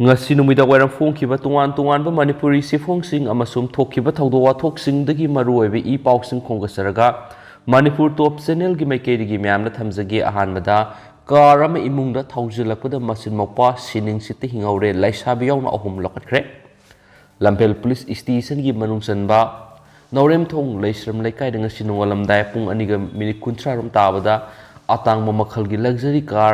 ngasi numida wairam phongkiba tungan ba Manipuri sifhongsing amasum thokkiba thawdo wathoksingdagi maruoibe I pausing khongasaraga Manipur top channel gi maikeigi myamna thamjage ahanbada car ama imungda thawjilakpada masin mapa sining site hingaure laisabi yauna ahum lokatkre Lampel police station gi manungsanba Naurem thong leisram laikai danga sinungalamdai pung aniga minit 30 rom tabada atang mamakhalgi luxury car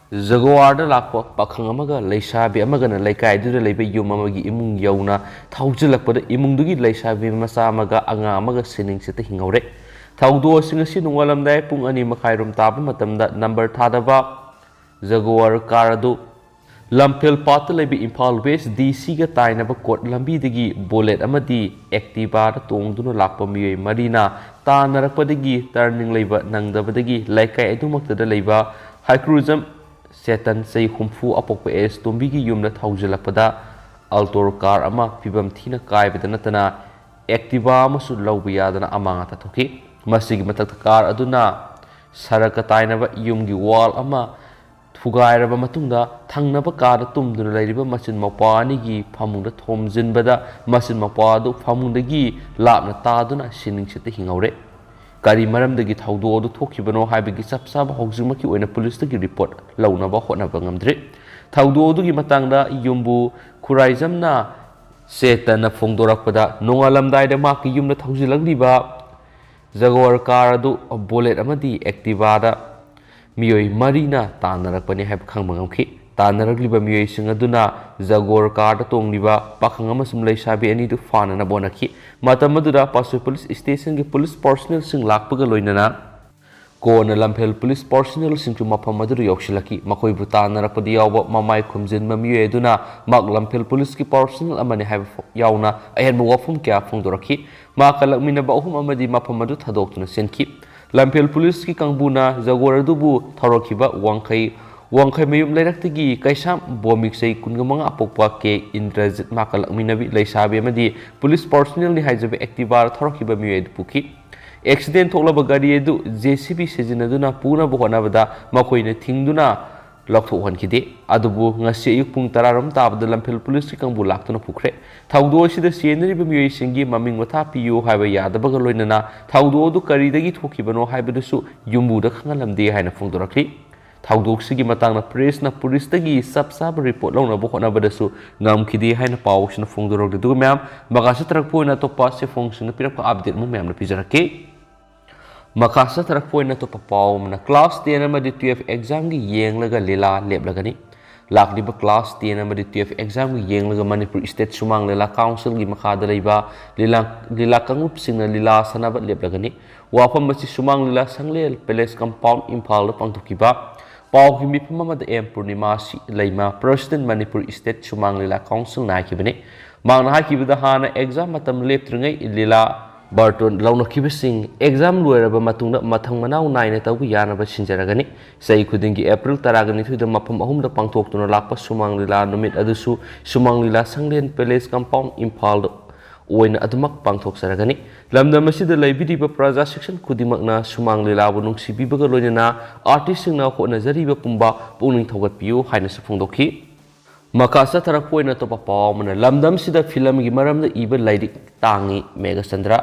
Jaguar da lakpa pakhang amaga leisabi amaga na laikai du leibe yum amagi imung yauna thawjilakpada imungdugi leisabi masa amaga anga amaga sining site hingaure thawdo singasi nungalamdai pung ani makhairum taba matamda number thadaba Jaguar car adu Lampel pat leibe Imphal West DC ga tainaba court lambi digi bullet amadi Activa da tongduna lakpa miyoi marina Tanarakpadagi turning leiba nangdabadagi laikai adumakta da leiba high cruiser Setan say humfu apokpa es tombigi yumna thawjilakpada altor car ama fibam thina kaibada natana Activa amasu lawba yadana amanga tathoki masigi matakta car aduna saraka tainaba yumgi wall ama thugairaba matungda thangnaba car tumduna leiriba masin mapani gi phamungda thomjinbada masin mapadu phamungdagi lapna taduna sining site hingaure Kari maramdagi thawdo adu thokibano haibagi sapsaba hawjingmaki oina police dagi report launaba hotnaba ngamdre thawdo adugi matangda yumbu khuraizamna setana phongdorakpada nongalamdai da maki yumna thawjilangliba Jaguar car adu bullet amadi Activa da miyoi marina tanarakpani haib khangba ngamkhi Tanaragliba miyoi sing aduna Jaguar car da tongliba pakhang amasum leisabi ani du fanana bonakhi Matamadura Pasu Police Station ki police personnel sing lakpaga loinana Kona Lampel police personnel sing mapamaduru yokshilaki makoi butana rakpadi yawba mamai khumjin mamiyo eduna mak Lampel police ki personnel amani haib yawna ahen wafum kya phongdorakhi makalakmina ba ahum amadi mapamadu thadoktuna senki Lampel police ki kangbuna Jaguar dubu tharokiba wangkai mayum lairakti kaisam bomik sei kungamanga apokpa ke Indrajit makalakminabi laisabi amadi police personnel ni haijabe Activa thorokiba miwed puki accident thoklaba gari edu JCB sejinaduna puna bohonabada makoina thingduna lokthokhankide adubu ngasi ayuk pung 10 rom tabada Lampel police ki kangbu laktuna pukre thawdo sida senariba miwei singi maming watha piyu haiba yadabaga loinana thawdo du karidagi thokibano haibadusu yumbuda khangalamde haina phongdorakli Thawdoksigi matangna press na police tagi sab report launa bokona badasu ngamkhidi haina pawsna phongdorok du myam makasa tarak poina topa se function pirak update mu myam na pijarake makasa tarak poina topa paw na class 10 amadi 12 exam gi yenglaga lela leblagani lakdiba class 10 amadi 12 exam gi yenglaga Manipur state sumang lela council gi makhada leiba lela kangup singna lela sanaba leblagani wafam masi sumang lela sanglel palace compound Imphal pangthukiba Pau kimi pamamada Purnima si leima President Manipur State Sumang Lila Council na kibane mangna hakibada hana exam matam leptringai lila Barton launa kibasing exam loiraba matungda mathang manau naina tawgu yanaba sinjaragani sei khudingi April 10 thuida mapam ahumda pangthoktuna lakpa Sumang Lila numit adusu Sumang Lila Sanglen Palace Compound Imphal oina adumak pangthok saragani lamdam asida laibidiba praja section kudimakna Sumang Lila bu nungsibibaga loinana artist singna honajariba pumba puning thogatpiu haina safungdokhi makasa tarak poina topa pawmana lamdam sida film gi maramda iba laidik tangi Mega Chandra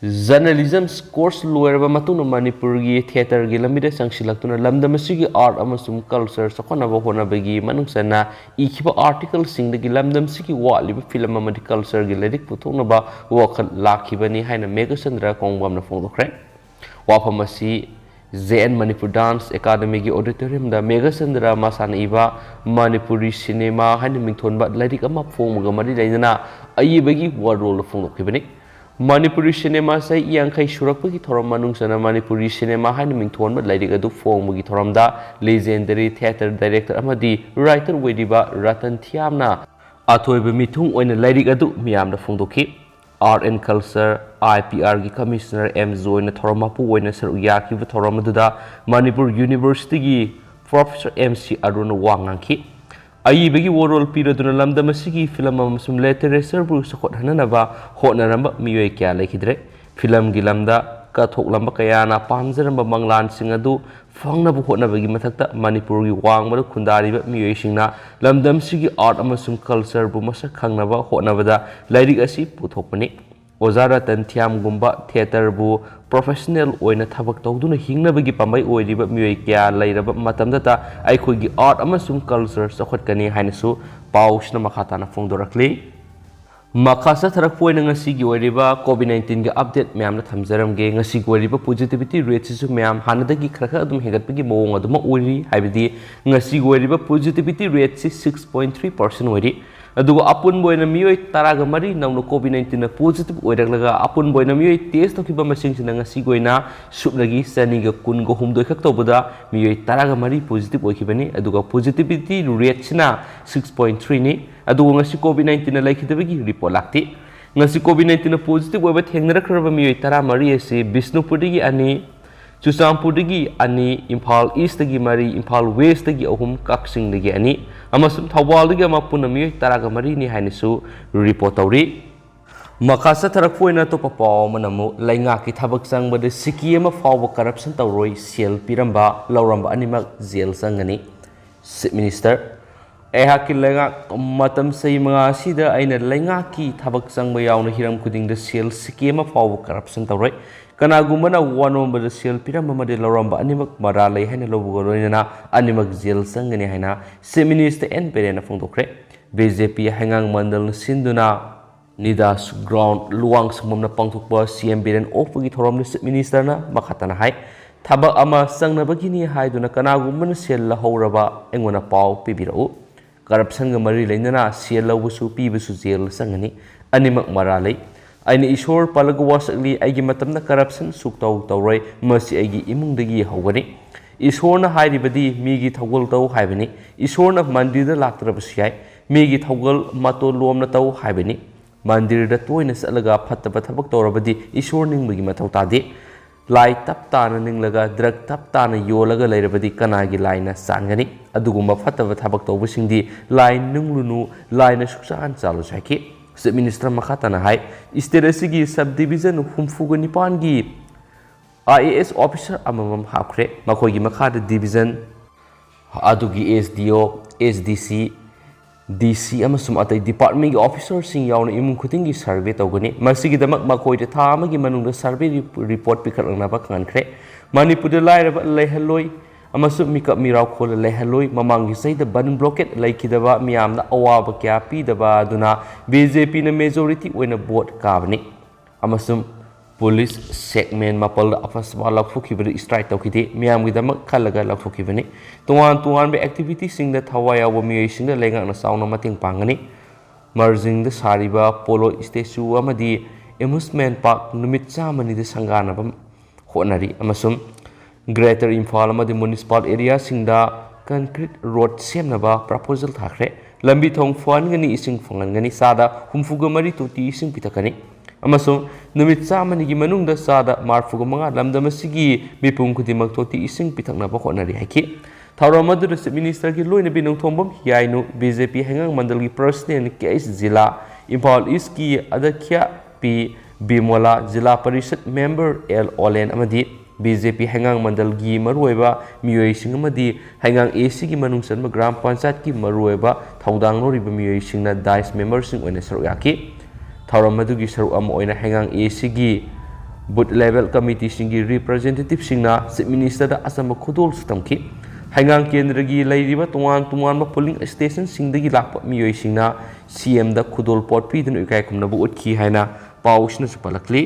journalism course loiraba matuna Manipur gi theater gi lamida sangsilaktuna lamdam asigi art amasum culture sakhonaba honabagi manungsana ikhiba article singdagi lamdam sigi waliba film amadi culture gi laidik puthonaba wakhan lakhibani haina Mega Chandra kongbamna phongdokre wapamasi JN Manipur Dance Academy gi auditorium da Mega Chandra masana iba Manipuri cinema haina mingthonba laidik ama phongmuga mari lainana ayibagi word role phongdokhibani Manipuri cinema say yangkai surakpagi thoram manungsana Manipuri cinema haina mingthonba laidik adu phongmugi thoramda legendary theater director amadi writer wediba Ratan Thiamna athoiba mithung oina laidik adu miyamda phongdokhi Art and Culture IPR gi Commissioner M Zoina Thoramapu oina saru yakiba thoramadda Manipur University gi Professor MC Arun Wangangki ayibagi warol piraduna lamdam asigi film amasum literature bu sakot hananaba honaramba miyoi kya lekhidre film gi lamda कथोक्लंब कयाना पामजरंब मंगलानसिंग अदु फंगनब होटनबगी मथक्ता मणिपुर की वांगबद खुंदारिब मियोइसिंगना लमदमसिगी art अमसुंग culture बु मसक खंगनब होटनबदा lyric असि पुथोकपनि ओजा रतन थियामगुंबा theatre बु professional ओइना थबक तौदुना हिंगनबगी पांबै ओइरिब मियोइ क्या लैरब मतमदता आइखोगी आर्ट अमसुंग कल्चर सखोटकनि हाइनसु पाउसना मखाताना फोंदोरकली मखासा थरक पोइना ngasi ओइरिबा कोविड-19 के अपडेट म्याम थमजरमगे ngasi ओइरिबा पॉजिटिविटी रेट सिसु म्याम हानदगी खरखा अदुम हेगतपगी मोंग अदुम ओइरि हाइबदी ngasi ओइरिबा पॉजिटिविटी रेट सि 6.3% ओइरि अदुगो अपुन बोइना मियोइ तरागा मरी नौनो कोविड-19 ना पॉजिटिव ओइरगलगा अपुन बोइना मियोइ टेस्ट तोखिबा मसिंगसिना ngasi गोइना सुबलगी सनीगा कुनगो हुमदोइ खक तौबदा मियोइ तरागा मरी पॉजिटिव ओइखिबनी अदुगा पॉजिटिविटी रेट सिना 6.3 नि अदुगो ngasi कोविड-19 ना लाइखिदबगी रिपोर्ट लाक्ति ngasi कोविड-19 ना पॉजिटिव ओइबा थेंगनरखरबा मियोइ तरा मरी एसे बिष्णुपुरदगी अनि चुचामपुरदगी अनि इम्फाल ईस्टदगी मरी इम्फाल वेस्टदगी अहुम काक्सिंगदगी अनि अमसुम थौबालदगी अमा पुना मियोइ तरागा मरी नि हाइनसु रिपोर्ट तौरि मखासा थरक पोइना तो पाव मनमु लैंगा की थबक संगबद सिकी अमा फाव करप्शन तौरोइ सेल पिरंबा लौरंबा अनिमक जेल संगनी चीफ मिनिस्टर एहा की लैंगा मतम सही मंगा सिदा आइना लैंगा की थबक संगब यावना हिरम खुदिंग सेल सिकी अमा फाव करप्शन तौरोइ कनागुमना वानोंबद सेल पिरंबा मदे लौरंबा अनिमक मरा लै हैना लोबगोरोइना अनिमक जेल संगनी हैना चीफ मिनिस्टर एन पेरेना फोंदोखरे बीजेपी हैंगांग मंडल सिंधुना निदास ग्राउंड लुवांग सममना पांथोकबा सीएम बिरेन ओफगी थोरमनि चीफ मिनिस्टरना मखाताना हाय थबक अमा संगनबगिनी हायदुना कनागुमना सेल लहौरबा एंगोना पाव पिबिरउ करप्शन ग मरी लेना सेल लौबसु पीबसु जेल संगनी अनिमक मरा लै आइने ईश्वर पालग वासकली आइगी मतमना करप्शन सुक्तौ तौरोइ मसी आइगी इमुंगदगी हौगनी ईश्वरना हाइरिबदी मीगी थौगल तौ हाइबनी ईश्वरना मंदिरदा लाक्तरबसु याय मीगी थौगल मतो लोमना तौ हाइबनी मंदिरदा तोइना चलगा फत्तबा थबक तौरबदी ईश्वर निंगबगी मथौ तादे लाई तपताना निंगलगा ड्रग तपताना योलगा लैरबदी कनागी लाइना सांगनी अदुगुम्बा फत्तबा थबक तौबसिंगदी लाई निंगलुनु लाइना सुक्सान चालु साइकी चीफ मिनिस्टर मखाताना हाय स्टेट असिगी सब डिविजन हुमफुग निपानगी IAS ऑफिसर अममम हाखरे मखोगी मखाद डिविजन अदुगी SDO SDC DC अमसुम अतै डिपार्टमेंट की ऑफिसर सिंग यावना इमुंग खुदिंगी सर्वे तौगनी मसिगी दमक मखोइदे था अमगी मनुंग सर्वे रिपोर्ट पिखलंगनाबा खनखरे मणिपुर लाइरबा लेहलोई अमसुम मिकप मिराव खोल लेहलोई ममांगी सहित बन ब्लॉकेट लैखिदबा मियामना अवाब क्या पीदबा दुना बीजेपी ने मेजॉरिटी ओइना वोट काबनी अमसुम पुलिस सेगमेंट मपल अफसबा लौथोखिबदि स्ट्राइक तौखिदे मियामगिदमक खलगा लौथोखिबनी तोवान तोवान बे एक्टिविटी सिंग द थवा याव मियोइ सिंग द लेंगाना साउना मतिंग पांगनी मर्जिंग द सारिबा पोलो स्टेचू अमदी एम्यूजमेंट पार्क नुमित चामनी द संगानबम होनरी अमसुम ग्रेटर इम्फाल अमदी म्युनिसिपल एरिया सिंग द कंक्रीट रोड सेमनबा प्रपोजल थाखरे लंबी थोंग फनगनी इसिंग फंगनगनी सादा हुमफुग मरी तोटी इसिंग पिथकनी अमसुम नुमित चामनी मनुंग द सादा मार्फुग मंगा लमदमसिगी मिपुंग खुदिमक तोटी इसिंग पिथकनबा होनरी हाइकी थौरम अदुदा चीफ मिनिस्टर की लोइना बिनुंग थोंबम याइनु बीजेपी हैंगांग मंडल की प्रेसिडेंट केएस जिला इम्फाल ईस्ट की अध्यक्ष पी बिमोला जिला परिषद मेंबर एल ओलेन अमदी बीजेपी हैंगांग मंडल की मरुएबा मियोइसिंग अमदी हैंगांग एसी की मनुंग सनम ग्राम पंचायत की मरुएबा थौदांग लोरिबा मियोइसिंगना डाइस मेंबरसिंग ओइना सरुक याकी थौरम अदुगी सरुक अम ओइना हैंगांग एसी की बूथ लेवल कमिटी सिंगी रिप्रेजेंटेटिव सिंगना चीफ मिनिस्टर दा असम खुदोल सुतमकी हैंगांग केंद्र की लैरिबा तोवान तोवान पोलिंग स्टेशन सिंगदगी लाप मियोइसिंगना सीएम दा खुदोल पोट पीदन इकाय खुमनबु उतखी हैना पाउसना सुपलकली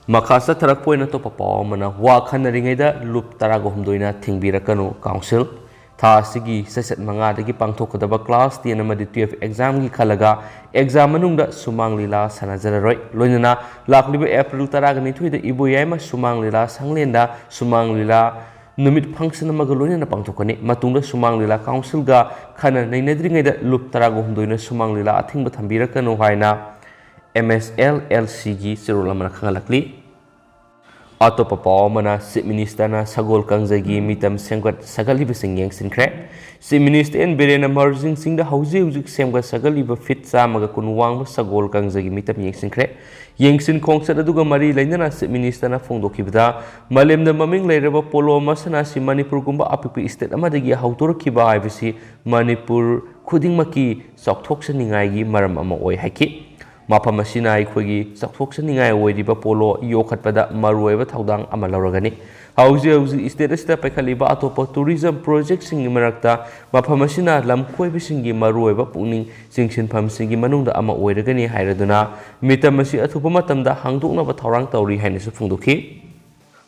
मखासा थरक पोइना तो पाव मना वा खनरिङैदा लुप तराग हुमदोइना थिंबिरकनु काउंसिल थासिगी ससत मंगादगी पांथोकदबा क्लास 10 अमदी 12 एग्जाम की खलगा एग्जाम मनुंगदा सुमांग लीला सनाजररोय लोइना लाखलिबा अप्रैल तरागनि थुइदा इबोयामा सुमांग लीला संगलेंदा सुमांग लीला नुमित फंक्शन अमगा लोइना पांथोकनी मतुंगदा सुमांग लीला काउंसिल गा खना नैनद्रिङैदा लुप तराग हुमदोइना सुमांग लीला अथिंग थंबिरकनु हाइना MSLLC की सिरोलमना खंगलकली ꯑꯇꯣꯞꯄ ꯄꯥꯎ ꯑꯃꯅ ꯆꯤꯞ ꯃꯤꯅꯤꯁꯇꯔꯅ ꯁꯒꯣꯜ ꯀꯥꯡꯖꯩꯒꯤ ꯃꯤꯇꯝ ꯁꯦꯝꯒꯠ ꯁꯥꯒꯠꯂꯤꯕꯁꯤꯡ ꯌꯦꯡꯁꯤꯟꯈ꯭ꯔꯦ꯫ ꯆꯤꯞ ꯃꯤꯅꯤꯁꯇꯔ ꯑꯦꯟ ꯕꯤꯔꯦꯟꯅ ꯃꯥꯔꯖꯤꯡꯁꯤꯡꯗ ꯍꯧꯖꯤꯛ ꯁꯦꯝꯒꯠ ꯁꯥꯒꯠꯂꯤꯕ ꯐꯤꯠ 100 ꯋꯥꯡꯕ ꯁꯒꯣꯜ ꯀꯥꯡꯖꯩꯒꯤ ꯃꯤꯇꯝ ꯌꯦꯡꯁꯤꯟꯈ꯭ꯔꯦ꯫ ꯌꯦꯡꯁꯤꯟ ꯈꯣꯡꯆꯠ ꯑꯗꯨꯒ ꯃꯔꯤ ꯂꯩꯅꯅ ꯆꯤꯞ ꯃꯤꯅꯤꯁꯇꯔꯅ ꯐꯣꯡꯗꯣꯛꯈꯤꯕꯗ ꯃꯥꯂꯦꯝꯗ ꯃꯃꯤꯡ ꯂꯩꯔꯕ ꯄꯣꯂꯣ ꯃꯁꯥꯟꯅ ꯑꯁꯤ ꯃꯅꯤꯄꯨꯔꯒꯨꯝꯕ ꯑꯄꯤꯛꯄ ꯁ꯭ꯇꯦꯠ ꯑꯃꯗꯒꯤ ꯍꯧꯗꯣꯔꯛꯈꯤꯕ ꯍꯥꯏꯕꯁꯤ ꯃꯅꯤꯄꯨꯔ ꯈꯨꯗꯤꯡꯃꯛꯀꯤ ꯆꯥꯎꯊꯣꯛꯆꯅꯤꯡꯉꯥꯏꯒꯤ ꯃꯔꯝ ꯑꯃ ꯑꯣꯏ ꯍꯥꯏꯈꯤ꯫ ꯃꯐꯝ ꯑꯁꯤꯅ ꯑꯩꯈꯣꯏꯒꯤ ꯆꯥꯎꯊꯣꯛꯆꯅꯤꯡꯉꯥꯏ ꯑꯣꯏꯔꯤꯕ ꯄꯣꯂꯣ ꯌꯣꯛꯈꯠꯄꯗ ꯃꯔꯨꯑꯣꯏꯕ ꯊꯧꯗꯥꯡ ꯑꯃ ꯂꯧꯔꯒꯅꯤ꯫ ꯍꯧꯖꯤꯛ ꯁ꯭ꯇꯦꯠ ꯑꯁꯤꯗ ꯄꯥꯏꯈꯠꯂꯤꯕ ꯑꯇꯣꯞꯄ ꯇꯨꯔꯤꯖꯝ ꯄ꯭ꯔꯣꯖꯦꯛꯁꯤꯡꯒꯤ ꯃꯔꯛꯇ ꯃꯐꯝ ꯑꯁꯤꯅ ꯂꯝꯀꯣꯏꯕꯁꯤꯡꯒꯤ ꯃꯔꯨꯑꯣꯏꯕ ꯄꯨꯛꯅꯤꯡ ꯆꯤꯡꯁꯤꯟꯐꯝꯁꯤꯡꯒꯤ ꯃꯅꯨꯡꯗ ꯑꯃ ꯑꯣꯏꯔꯒꯅꯤ ꯍꯥꯏꯔꯗꯨꯅ ꯃꯤꯇꯝ ꯑꯁꯤ ꯑꯊꯨꯕ ꯃꯇꯝꯗ ꯍꯥꯡꯗꯣꯛꯅꯕ ꯊꯧꯔꯥꯡ ꯇꯧꯔꯤ ꯍꯥꯏꯅꯁꯨ ꯐꯣꯡꯗꯣꯛꯈꯤ꯫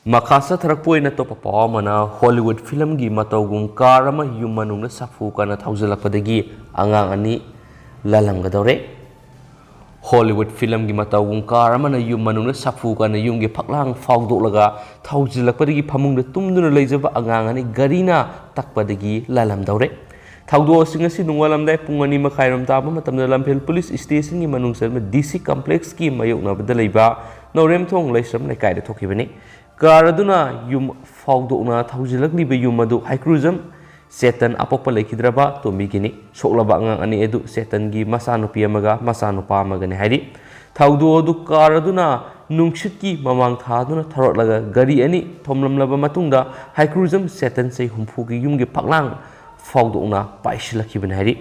ꯃꯈꯥ ꯆꯠꯊꯔꯛꯄ ꯑꯣꯏꯅ ꯑꯇꯣꯞꯄ ꯄꯥꯎ ꯑꯃꯅ ꯍꯣꯂꯤꯋꯨꯗ ꯐꯤꯂꯝꯒꯤ ꯃꯇꯧꯒꯨꯝ ꯀꯥꯔ ꯑꯃ ꯌꯨꯝ ꯃꯅꯨꯡꯗ ꯁꯥꯐꯨ ꯀꯟꯅ ꯊꯧꯖꯤꯜꯂꯛꯄꯗꯒꯤ ꯑꯉꯥꯡ 2 ꯂꯜꯍꯟꯒꯗꯧꯔꯦ꯫ ꯍꯣꯂꯤꯋꯨꯗ ꯐꯤꯂꯝꯒꯤ ꯃꯇꯧꯒꯨꯝ ꯀꯥꯔ ꯑꯃꯅ ꯌꯨꯝ ꯃꯅꯨꯡꯗ ꯁꯥꯐꯨ ꯀꯟꯅ ꯌꯨꯝꯒꯤ ꯐꯛꯂꯥꯡ ꯐꯥꯎꯗꯣꯛꯂꯒ ꯊꯧꯖꯤꯜꯂꯛꯄꯗꯒꯤ ꯐꯃꯨꯡꯗ ꯇꯨꯝꯗꯨꯅ ꯂꯩꯖꯕ ꯑꯉꯥꯡ 2 ꯒꯥꯔꯤꯅ ꯇꯛꯄꯗꯒꯤ ꯂꯜꯍꯟꯗꯧꯔꯦ꯫ ꯊꯧꯗꯣꯛ ꯑꯁꯤ ꯉꯁꯤ ꯅꯣꯡꯉꯥꯜꯂꯝꯗꯥꯏ ꯄꯨꯡ 2:30 ꯇꯥꯕ ꯃꯇꯝꯗ ꯂꯝꯐꯦꯜ ꯄꯨꯂꯤꯁ ꯁ꯭ꯇꯦꯁꯟꯒꯤ ꯃꯅꯨꯡ ꯆꯟꯕ DC ꯀꯝꯄ꯭ꯂꯦꯛꯁꯀꯤ ꯃꯥꯌꯣꯛꯅꯕꯗ ꯂꯩꯕ ꯅꯧꯔꯦꯝꯊꯣꯡ ꯂꯩꯁ꯭ꯔꯝ ꯂꯩꯀꯥꯏꯗ ꯊꯣꯛꯈꯤꯕꯅꯤ꯫ ꯀꯥꯔ ꯑꯗꯨꯅ ꯌꯨꯝ ꯐꯥꯎꯗꯣꯛꯅ ꯊꯧꯖꯤꯜꯂꯛꯂꯤꯕ ꯌꯨꯝ ꯑꯗꯨ ꯍꯩꯀ꯭ꯔꯨꯖꯝ ꯆꯦꯇꯟ ꯑꯄꯣꯛꯄ ꯂꯩꯈꯤꯗ꯭ꯔꯕ ꯇꯣꯝꯕꯤꯒꯤꯅꯤ꯫ ꯁꯣꯛꯂꯕ ꯑꯉꯥꯡ 2 ꯑꯗꯨ ꯆꯦꯇꯟꯒꯤ ꯃꯆꯥꯅꯨꯄꯤ ꯑꯃꯒ ꯃꯆꯥꯅꯨꯄꯥ ꯑꯃꯒꯅꯤ ꯍꯥꯏꯔꯤ꯫ ꯊꯧꯗꯣꯛ ꯑꯗꯨ ꯀꯥꯔ ꯑꯗꯨꯅ ꯅꯨꯡꯁꯤꯠꯀꯤ ꯃꯃꯥꯡ ꯊꯥꯗꯨꯅ ꯊꯧꯔꯛꯂꯒ ꯒꯥꯔꯤ 2 ꯊꯣꯝꯂꯝꯂꯕ ꯃꯇꯨꯡꯗ ꯍꯩꯀ꯭ꯔꯨꯖꯝ ꯆꯦꯇꯟ ꯆꯍꯤ 60ꯒꯤ ꯌꯨꯝꯒꯤ ꯐꯛꯂꯥꯡ ꯐꯥꯎꯗꯣꯛꯅ ꯄꯥꯏꯁꯤꯜꯂꯛꯈꯤꯕꯅꯤ ꯍꯥꯏꯔꯤ꯫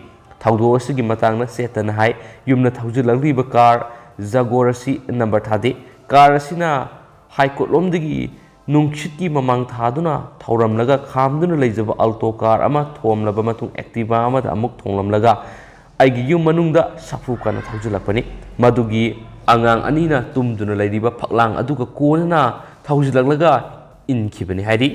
ꯊꯧꯗꯣꯛ ꯑꯁꯤꯒꯤ ꯃꯇꯥꯡꯗ ꯆꯦꯇꯟꯅ ꯍꯥꯏ ꯌꯨꯝꯅ ꯊꯧꯖꯤꯜꯂꯛꯂꯤꯕ ꯀꯥꯔ ꯖꯒꯣꯔ ꯑꯁꯤ ꯅꯝꯕꯔ ꯊꯥꯗꯦ꯫ ꯀꯥꯔ ꯑꯁꯤꯅ ꯍꯥꯏꯀꯣꯠꯂꯣꯝꯗꯒꯤ ꯅꯨꯡꯁꯤꯠꯀꯤ ꯃꯃꯥꯡ ꯊꯥꯗꯨꯅ ꯊꯧꯔꯝꯂꯒ ꯈꯥꯝꯗꯨꯅ ꯂꯩꯖꯕ ꯑꯜꯇꯣ ꯀꯥꯔ ꯑꯃ ꯊꯣꯝꯂꯕ ꯃꯇꯨꯡ ꯑꯦꯛꯇꯤꯚꯥ ꯑꯃꯗ ꯑꯃꯨꯛ ꯊꯣꯝꯂꯝꯂꯒ ꯑꯩꯒꯤ ꯌꯨꯝ ꯃꯅꯨꯡꯗ ꯁꯥꯐꯨ ꯀꯟꯅ ꯊꯧꯖꯤꯜꯂꯛꯄꯅꯤ꯫ ꯃꯗꯨꯒꯤ ꯑꯉꯥꯡ 2ꯅ ꯇꯨꯝꯗꯨꯅ ꯂꯩꯔꯤꯕ ꯐꯛꯂꯥꯡ ꯑꯗꯨꯒ ꯀꯣꯟꯅꯅ ꯊꯧꯖꯤꯜꯂꯛꯂꯒ ꯏꯟꯈꯤꯕꯅꯤ ꯍꯥꯏꯔꯤ꯫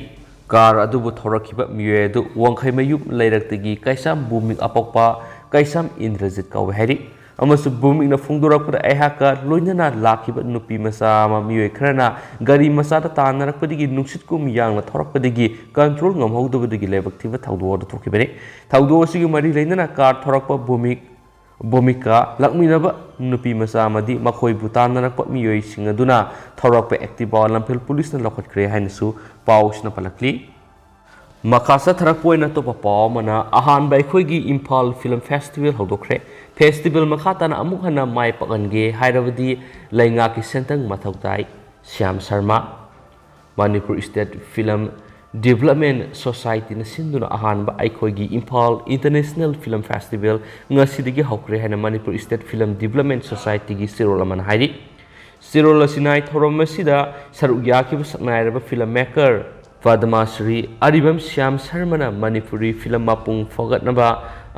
ꯀꯥꯔ ꯑꯗꯨꯕꯨ ꯊꯧꯔꯛꯈꯤꯕ ꯃꯤꯑꯣꯏ ꯑꯗꯨ ꯋꯥꯡꯈꯩꯃꯌꯨꯝ ꯂꯩꯔꯛꯇꯒꯤ ꯀꯩꯁꯥꯝ ꯕꯨꯃꯤꯛ ꯑꯄꯣꯛꯄ ꯀꯩꯁꯥꯝ ꯏꯟꯗ꯭ꯔꯖꯤꯠ ꯀꯧꯏ ꯍꯥꯏꯔꯤ꯫ ꯑꯃꯁꯨꯡ ꯕꯨꯃꯤꯛꯅ ꯐꯣꯡꯗꯣꯔꯛꯄꯗ ꯑꯩꯍꯥꯛꯀ ꯂꯣꯏꯅꯅ ꯂꯥꯛꯈꯤꯕ ꯅꯨꯄꯤ ꯃꯆꯥ ꯑꯃ ꯃꯤꯑꯣꯏ ꯈꯔꯅ ꯒꯥꯔꯤ ꯃꯆꯥꯗ ꯇꯥꯟꯅꯔꯛꯄꯗꯒꯤ ꯅꯨꯡꯁꯤꯠꯀꯨꯝ ꯌꯥꯡꯅ ꯊꯧꯔꯛꯄꯗꯒꯤ ꯀꯟꯇ꯭ꯔꯣꯜ ꯉꯝꯍꯧꯗꯕꯗꯒꯤ ꯂꯥꯏꯕꯛ ꯊꯤꯕ ꯊꯧꯗꯣꯛ ꯑꯗꯨ ꯊꯣꯛꯈꯤꯕꯅꯤ꯫ ꯊꯧꯗꯣꯛ ꯑꯁꯤꯒ ꯃꯔꯤ ꯂꯩꯅꯅ ꯀꯥꯔ ꯊꯧꯔꯛꯄ ꯕꯨꯃꯤꯛꯀ ꯂꯥꯛꯃꯤꯟꯅꯕ ꯅꯨꯄꯤ ꯃꯆꯥ ꯑꯃꯗꯤ ꯃꯈꯣꯏꯕꯨ ꯇꯥꯟꯅꯔꯛꯄ ꯃꯤꯑꯣꯏꯁꯤꯡ ꯑꯗꯨꯅ ꯊꯧꯔꯛꯄ ꯑꯦꯛꯇꯤꯚꯥ ꯂꯝꯐꯦꯜ ꯄꯨꯂꯤꯁꯅ ꯂꯧꯈꯠꯈ꯭ꯔꯦ ꯍꯥꯏꯅꯁꯨ ꯄꯥꯎꯁꯤꯅ ꯄꯜꯂꯛꯂꯤ꯫ ꯃꯈꯥ ꯆꯠꯊꯔꯛꯄ ꯑꯣꯏꯅ ꯑꯇꯣꯞꯄ ꯄꯥꯎ ꯑꯃꯅ ꯑꯍꯥꯟꯕ ꯑꯩꯈꯣꯏꯒꯤ ꯏꯝꯐꯥꯜ ꯐꯤꯂꯝ ꯐꯦꯁꯇꯤꯚꯦꯜ ꯍꯧꯗꯣꯛꯈ꯭ꯔꯦ꯫ ꯐꯦꯁꯇꯤꯚꯦꯜ ꯃꯈꯥ ꯇꯥꯅ ꯑꯃꯨꯛ ꯍꯟꯅ ꯃꯥꯏ ꯄꯥꯛꯍꯟꯒꯦ ꯍꯥꯏꯔꯕꯗꯤ ꯂꯩꯉꯥꯛꯀꯤ ꯁꯦꯟꯊꯪ ꯃꯊꯧ ꯇꯥꯏ꯫ Shyam Sharma Manipur state film development ꯁꯣꯁꯥꯏꯇꯤꯅ ꯁꯤꯟꯗꯨꯅ ꯑꯍꯥꯟꯕ ꯑꯩꯈꯣꯏꯒꯤ ꯏꯝꯐꯥꯜ ꯏꯟꯇꯔꯅꯦꯁꯅꯦꯜ ꯐꯤꯂꯝ ꯐꯦꯁꯇꯤꯚꯦꯜ ꯉꯁꯤꯗꯒꯤ ꯍꯧꯈ꯭ꯔꯦ ꯍꯥꯏꯅ ꯃꯅꯤꯄꯨꯔ ꯁ꯭ꯇꯦꯠ ꯐꯤꯂꯝ ꯗꯤꯕꯦꯂꯞꯃꯦꯟꯠ ꯁꯣꯁꯥꯏꯇꯤꯒꯤ ꯆꯦꯔꯣꯜ ꯑꯃꯅ ꯍꯥꯏꯔꯤ꯫ ꯆꯦꯔꯣꯜ ꯑꯁꯤꯅ ꯊꯧꯔꯝ ꯑꯁꯤꯗ ꯁꯔꯨꯛ ꯌꯥꯈꯤꯕ ꯁꯛꯅꯥꯏꯔꯕ ꯐꯤꯂꯝ ꯃꯦꯀꯔ ꯄꯗꯃ ꯁ꯭ꯔꯤ ꯑꯔꯤꯕꯝ ꯁ꯭ꯌꯥꯝ ꯁꯔꯃꯅ ꯃꯅꯤꯄꯨꯔꯤ ꯐꯤꯂꯝ ꯃꯄꯨꯡ ꯐꯥꯒꯠꯅꯕ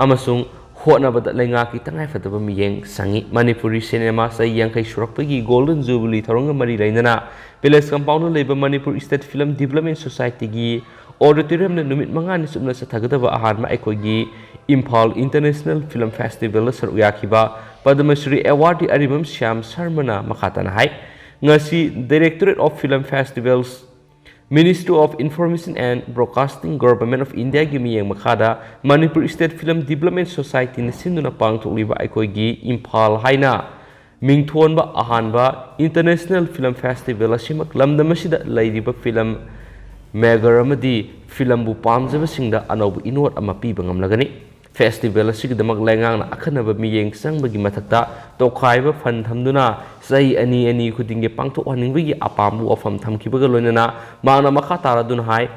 ꯑꯃꯁꯨꯡ ꯍꯣꯠꯅꯕꯗ ꯂꯩꯉꯥꯛꯀꯤ ꯇꯉꯥꯏꯐꯗꯕ ꯃꯤꯠꯌꯦꯡ ꯆꯪꯉꯤ꯫ ꯃꯅꯤꯄꯨꯔꯤ ꯁꯤꯅꯦꯃꯥ ꯆꯍꯤ 50 ꯁꯨꯔꯛꯄꯒꯤ ꯒꯣꯜꯗꯟ ꯖꯨꯕꯤꯂꯤ ꯊꯧꯔꯝꯒ ꯃꯔꯤ ꯂꯩꯅꯅ ꯄꯦꯂꯦꯁ ꯀꯝꯄꯥꯎꯟꯗ ꯂꯩꯕ ꯃꯅꯤꯄꯨꯔ ꯁ꯭ꯇꯦꯠ ꯐꯤꯂꯝ ꯗꯤꯕꯦꯂꯞꯃꯦꯟꯠ ꯁꯣꯁꯥꯏꯇꯤꯒꯤ ꯑꯣꯗꯤꯇꯣꯔꯤꯌꯝꯗ ꯅꯨꯃꯤꯠ 5ꯅꯤ ꯆꯨꯞꯅ ꯆꯠꯊꯒꯗꯕ ꯑꯍꯥꯟꯕ ꯑꯩꯈꯣꯏꯒꯤ ꯏꯝꯐꯥꯜ ꯏꯟꯇꯔꯅꯦꯁꯅꯦꯜ ꯐꯤꯂꯝ ꯐꯦꯁꯇꯤꯚꯦꯜꯗ ꯁꯔꯨꯛ ꯌꯥꯈꯤꯕ ꯄꯗꯃ ꯁ꯭ꯔꯤ ꯑꯦꯋꯥꯔꯗꯤ ꯑꯔꯤꯕꯝ ꯁ꯭ꯌꯥꯝ ꯁꯔꯃꯅ ꯃꯈꯥ ꯇꯥꯅ ꯍꯥꯏ ꯉꯁꯤ directorate of film festivals ministry of information and broadcasting government of ꯏꯟꯗꯤꯌꯥꯒꯤ ꯃꯤꯠꯌꯦꯡ ꯃꯈꯥꯗ ꯃꯅꯤꯄꯨꯔ ꯁ꯭ꯇꯦꯠ ꯐꯤꯂꯝ ꯗꯤꯕꯦꯂꯞꯃꯦꯟꯠ ꯁꯣꯁꯥꯏꯇꯤꯅ ꯁꯤꯟꯗꯨꯅ ꯄꯥꯡꯊꯣꯛꯂꯤꯕ ꯑꯩꯈꯣꯏꯒꯤ ꯏꯝꯐꯥꯜ ꯍꯥꯏꯅ ꯃꯤꯡꯊꯣꯟꯕ ꯑꯍꯥꯟꯕ ꯏꯟꯇꯔꯅꯦꯁꯅꯦꯜ ꯐꯤꯂꯝ ꯐꯦꯁꯇꯤꯚꯦꯜ ꯑꯁꯤꯃꯛ ꯂꯝꯗꯝ ꯑꯁꯤꯗ ꯂꯩꯔꯤꯕ ꯐꯤꯂꯝ ꯃꯦꯒꯔ ꯑꯃꯗꯤ ꯐꯤꯂꯝꯕꯨ ꯄꯥꯝꯖꯕꯁꯤꯡꯗ ꯑꯅꯧꯕ ꯏꯅꯣꯠ ꯑꯃ ꯄꯤꯕ ꯉꯝꯂꯒꯅꯤ꯫ ꯐꯦꯁꯇꯤꯚꯦꯜ ꯑꯁꯤꯒꯤꯗꯃꯛ ꯂꯩꯉꯥꯛꯅ ꯑꯈꯟꯅꯕ ꯃꯤꯠꯌꯦꯡ ꯆꯪꯕꯒꯤ ꯃꯊꯛꯇ ꯇꯣꯈꯥꯏꯕ ꯐꯟ ꯊꯝꯗꯨꯅ ꯆꯍꯤ 2 ꯈꯨꯗꯤꯡꯒꯤ ꯄꯥꯡꯊꯣꯛꯍꯟꯅꯤꯡꯕꯒꯤ ꯑꯄꯥꯝꯕ ꯋꯥꯐꯝ ꯊꯝꯈꯤꯕꯒ ꯂꯣꯏꯅꯅ ꯃꯍꯥꯛꯅ ꯃꯈꯥ ꯇꯥꯔꯗꯨꯅ ꯍꯥꯏ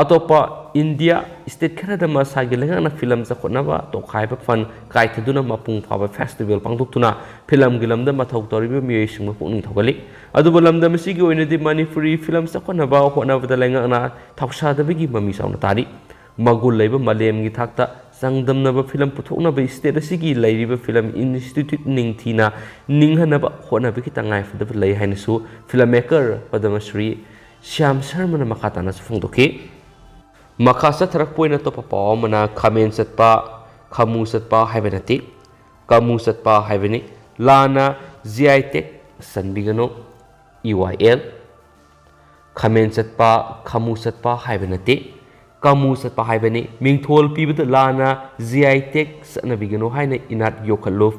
ꯑꯇꯣꯞꯄ ꯏꯟꯗꯤꯌꯥ ꯁ꯭ꯇꯦꯠ ꯈꯔꯗ ꯃꯁꯥꯒꯤ ꯂꯩꯉꯥꯛꯅ ꯐꯤꯂꯝ ꯆꯥꯎꯈꯠꯅꯕ ꯇꯣꯈꯥꯏꯕ ꯐꯟ ꯀꯥꯏꯊꯗꯨꯅ ꯃꯄꯨꯡ ꯐꯥꯕ ꯐꯦꯁꯇꯤꯚꯦꯜ ꯄꯥꯡꯊꯣꯛꯇꯨꯅ ꯐꯤꯂꯝꯒꯤ ꯂꯝꯗ ꯃꯊꯧ ꯇꯧꯔꯤꯕ ꯃꯤꯑꯣꯏꯁꯤꯡꯕꯨ ꯄꯨꯛꯅꯤꯡ ꯊꯧꯒꯠꯂꯤ꯫ ꯑꯗꯨꯕꯨ ꯂꯝꯗꯝ ꯑꯁꯤꯒꯤ ꯑꯣꯏꯅꯗꯤ ꯃꯅꯤꯄꯨꯔꯤ ꯐꯤꯂꯝ ꯆꯥꯎꯈꯠꯅꯕ ꯍꯣꯠꯅꯕꯗ ꯂꯩꯉꯥꯛꯅ ꯊꯧꯁꯥꯗꯕꯒꯤ ꯃꯃꯤ ꯆꯥꯎꯅ ꯇꯥꯔꯤ꯫ ꯃꯒꯨꯟ ꯂꯩꯕ ꯃꯥꯂꯦꯝꯒꯤ ꯊꯥꯛꯇ ꯆꯥꯡꯗꯝꯅꯕ ꯐꯤꯂꯝ ꯄꯨꯊꯣꯛꯅꯕ ꯁ꯭ꯇꯦꯠ ꯑꯁꯤꯒꯤ ꯂꯩꯔꯤꯕ ꯐꯤꯂꯝ ꯏꯟꯁꯇꯤꯇ꯭ꯌꯨꯠ ꯅꯤꯡꯊꯤꯅ ꯅꯤꯡꯍꯟꯅꯕ ꯍꯣꯠꯅꯕꯒꯤ ꯇꯉꯥꯏꯐꯗꯕ ꯂꯩ ꯍꯥꯏꯅꯁꯨ ꯐꯤꯂꯝ ꯃꯦꯀꯔ ꯄꯗꯃ ꯁ꯭ꯔꯤ ꯁ꯭ꯌꯥꯝ ꯁꯔꯃꯅ ꯃꯈꯥ ꯇꯥꯅꯁꯨ ꯐꯣꯡꯗꯣꯛꯈꯤ꯫ ꯃꯈꯥ ꯆꯠꯊꯔꯛꯄ ꯑꯣꯏꯅ ꯑꯇꯣꯞꯄ ꯄꯥꯎ ꯑꯃꯅ ꯈꯥꯃꯦꯟ ꯆꯠꯄ ꯈꯥꯃꯨ ꯆꯠꯄ ꯍꯥꯏꯕ ꯅꯠꯇꯦ ꯀꯥꯃꯨ ꯆꯠꯄ ꯍꯥꯏꯕꯅꯤ ꯂꯥꯟꯅ GI ꯇꯦꯒ ꯆꯟꯕꯤꯒꯅꯨ EYL ꯈꯥꯃꯦꯟ ꯆꯠꯄ ꯈꯥꯃꯨ ꯆꯠꯄ ꯍꯥꯏꯕ ꯅꯠꯇꯦ ꯀꯥꯃꯨ ꯆꯠꯄ ꯍꯥꯏꯕꯅꯤ ꯃꯤꯡꯊꯣꯜ ꯄꯤꯕꯗ ꯂꯥꯟꯅ GI ꯇꯦꯒ ꯆꯠꯅꯕꯤꯒꯅꯨ ꯍꯥꯏꯅ ꯏꯅꯥꯠ ꯌꯣꯛꯈꯠꯂꯨ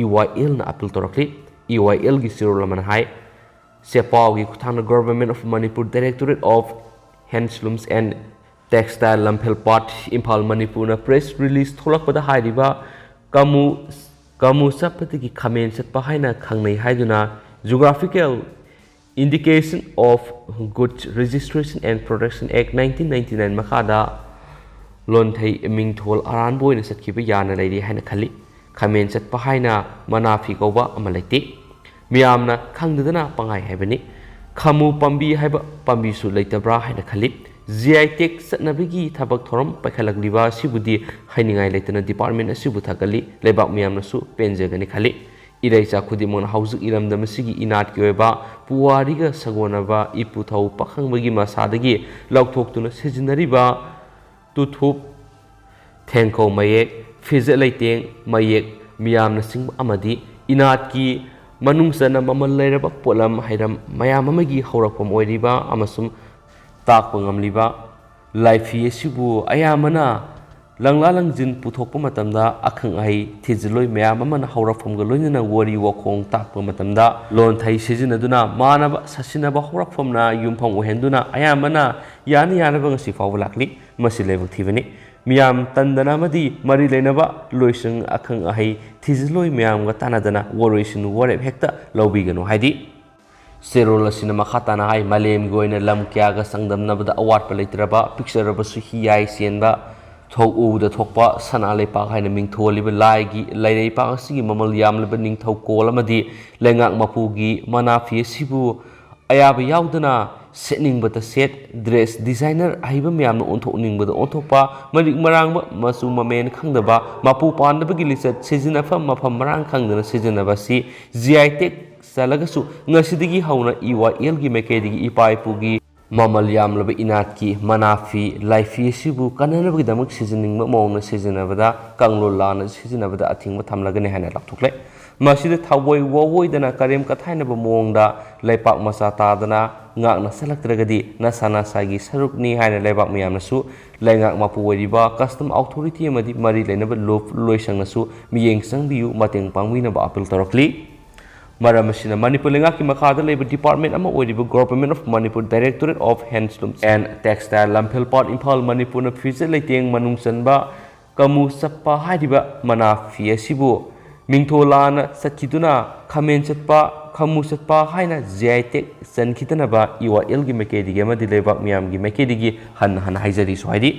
EYLꯅ ꯑꯄꯤꯜ ꯇꯧꯔꯛꯂꯤ꯫ EYLꯒꯤ ꯆꯦꯔꯣꯜ ꯑꯃꯅ ꯍꯥꯏ Sepaugi Kutana Government of Manipur Directorate of Handlooms and Textile Lamphel Part Impal Manipur na press release tholakpada hairiba kamu sapatigi khamen satpa haina khangnei haiduna Geographical Indication of Goods Registration and Protection Act 1999 makada lonthai mingthol aran boina satkiba yana leiri haina khali khamen satpa haina manafi koba amalaiti miyamna khangdana pangai haibani khamu pambi haiba pambi su leitabra haina khali GI Tech satnabigi thabak thoram paikhalakliba sibudi hainingai leitana department asibu thakali lebak miyamna su penjagani khali Iraisa khudimon haujuk iramdam sigi inat ki oiba puwariga sagonaba ipu thau pakhangbagi masadagi laukthok sijinariba tuthup thengko mayek fize leiteng mayek miyamna sing amadi inat ki manungsana mamal leiraba polam hairam mayam amagi haurakpam oiriba amasum takpa ngamliba laifi asibu ayamana Langla langjin puthokpa matamda akhang ai thijloi mayam amana haurakphomga loinana wari wakhong takpa matamda lon thai sijinaduna manaba sasinaba haurakphomna yumphang ohenduna ayamana yani yanaba ngasi fawlakli masi lebak thibani miyam tandana madi mari leinaba loisung akhang ai thijloi mayamga tanadana woroisin warep hekta lobigano haidi Serol sinema khatana hai malem goina lam kya ga sangdamnabada award palaitraba picture basu hiyai sienba Thok uda thokpa sana lepak haina mingtholiba laigi lairei pa asigi mamal yamleba ningthau kolamadi lengak mapugi manafi sibu ayaba yaudana setningbata set dress designer ahiba miyamna onthokningbada onthokpa marik marangba masu mamen khangdaba mapu pandabagi lisat sejinafa mafam marang khangdana sejinaba si GI Tech salagasu ngasidigi hauna EYL gi mekedigi ipaipugi Mamal yamlaba inatki manafi laifi sibu kananabagi damak seasoning mauna seasonabada kanglolana seasonabada athingba thamlagane hana lapthokle masida thawoi wowoi dana karem kathainaba mongda leipak masa tadana ngakna salaktragadi nasana sagi sarukni hana leibak miyamnasu lengak mapu wariba custom authority amadi mari leinaba loisangnasu miyeng sangbiu mateng pangminaba appeal torokli Maramasina Manipur Lengaki Makada Labor Department ama oiriba Government of Manipur Directorate of Handlooms and Textile Lamphel Part Impal Manipur na future leiteng manungsanba kamu sappa haidiba manafi asibu mingtholana satkiduna khamen satpa kamu satpa haina GI Tech sankitanaba EYL gi mekedigi ama dilebak miyam gi mekedigi han haijari so haidi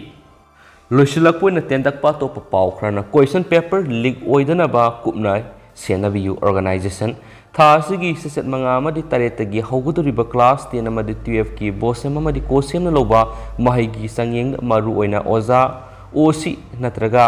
loisilakpoina tendakpa topa pau khrana question paper leak oidanaba kupna senabiu organization Thasigi set mangama di taretagi haugodoriba class 10 amadi 12 ki bosem amadi kosem na loba mahigi sangyeng maru oina oza osi natraga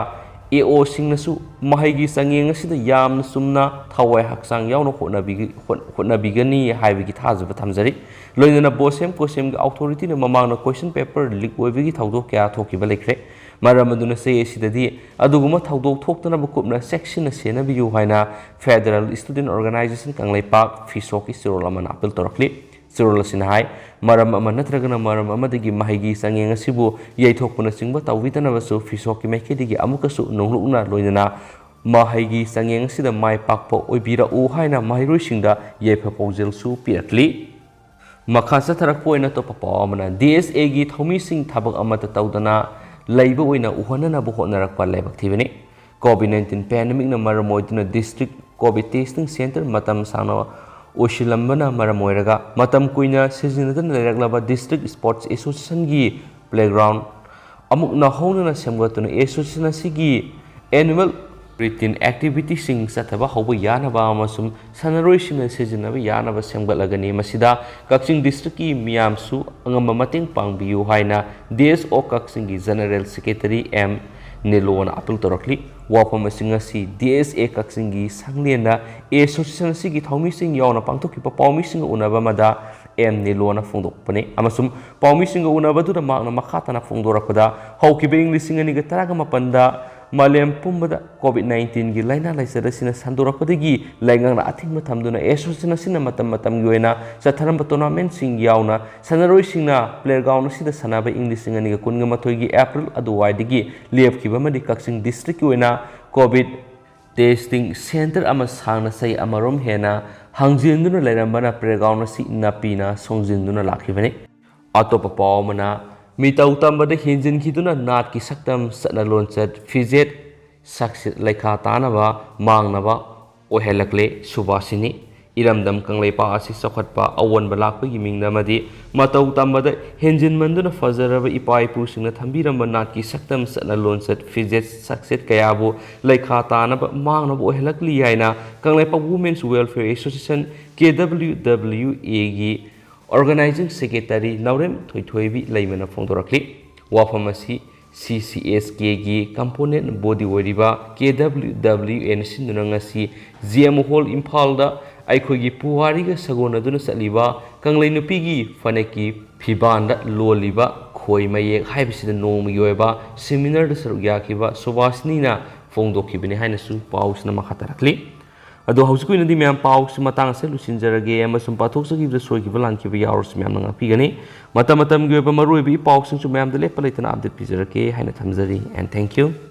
AO singnasu mahigi sangyeng asida yamna sumna thawai haksang yauna hotnabigani haibigi thajaba thamjari loinana bosem kosem ga authority na mamangna question paper leak oibigi thawdo kya thokiba lekre Maramaduna say Sidadi, Aduguma Taudo talked on a bookna section of Senabiu Haina, Federal Student Organization Kanglai Park, Fisoki, Sirolaman Apple Torkli, Sirolasin High, Maramanatragana Maramadigi Mahigi Sanging a Sibu, Yatokuna Singba, Tawitanavasu, Fisoki Makidigi Amukasu, Noluna, Loina, Mahigi Sanging Sida Mai Pakpo, Oibira Uhaina, Mahirushinda, Ye proposal su Piatli. Makasa Tarapo in a top of Amana, DSA gi Tommy Sing Tabak Amata Taudana. Labor wina uhana buhok narakpa labak tivani. COVID-19 pandemic na maramoiduna district COVID testing center matam sana oshilambana maramoiraga matam kuina seasonatan leraglaba district sports association gi playground amuk na hona na semgatuna association sigi annual routine activity sing sathaba hoba yanaba amasum sanaroi sing seasonaba yanaba semgatlagani masida Kakching district ki miyamsu angamba mateng pangbiu haina DSO Kakching gi general secretary M Nilona appeal torokli wapam singasi DSA Kakching gi sanglena association sigi thomi sing yauna pangtokki pawmi sing unaba mada M Nilona fongdokpane amasum pawmi sing unaba du makna makhatana fongdorakpada haukibe English singani ga taraga mapanda Malem pumbada COVID-19 gi laina laisada sina sandorakpadagi laingang na athing mathamduna association sina matam goina satharam tournament sing yauna sanaroi singna playground sida sanaba English singani ga kunga mathoi gi April aduwaidagi lepkiba madi Kakching district goina COVID testing center ama sangna sai amarom hena hangzinduna leirambana playground asi napina songjinduna lakhibani atopa pawmana mitau tambada hinjin khiduna nat ki saktam satna lonchat fijet saksit lekha tanaba mangnaba ohelakle subasini iramdam kanglaipa asi sokhatpa awonba lakpagi mingnamadi matau tambada hinjin manduna fajaraba ipai pusingna thambiramba nat ki saktam satna lonchat fijet saksit kayabu lekha tanaba mangnaba ohelakli yaina kanglaipa women's welfare association KWWA gi Organizing Secretary Naurem Thoithoibi Laimana Fongdorakli Wafamasi CCSK gi component body wariba KWWN Sindunangasi GM Hall Imphalda Aikhogi Puwariga Sagonaduna Saliba Kanglai Nupigi Faneki Phibanda Loliba Khoi Mayek Haibisida Nomi Yoeba Seminar da Sarugyakiba Subasnina Fongdokibini Hainasu Pausna Makatarakli Ado hausiku inadi meyam pau matang se lusinjarage amasum pathoksagiba soigiba lankiba yaurs meyam nanga pigani matam gi oba maruibi pau sing su meyam de lepa leitana update pijarake haina thamjari and thank you.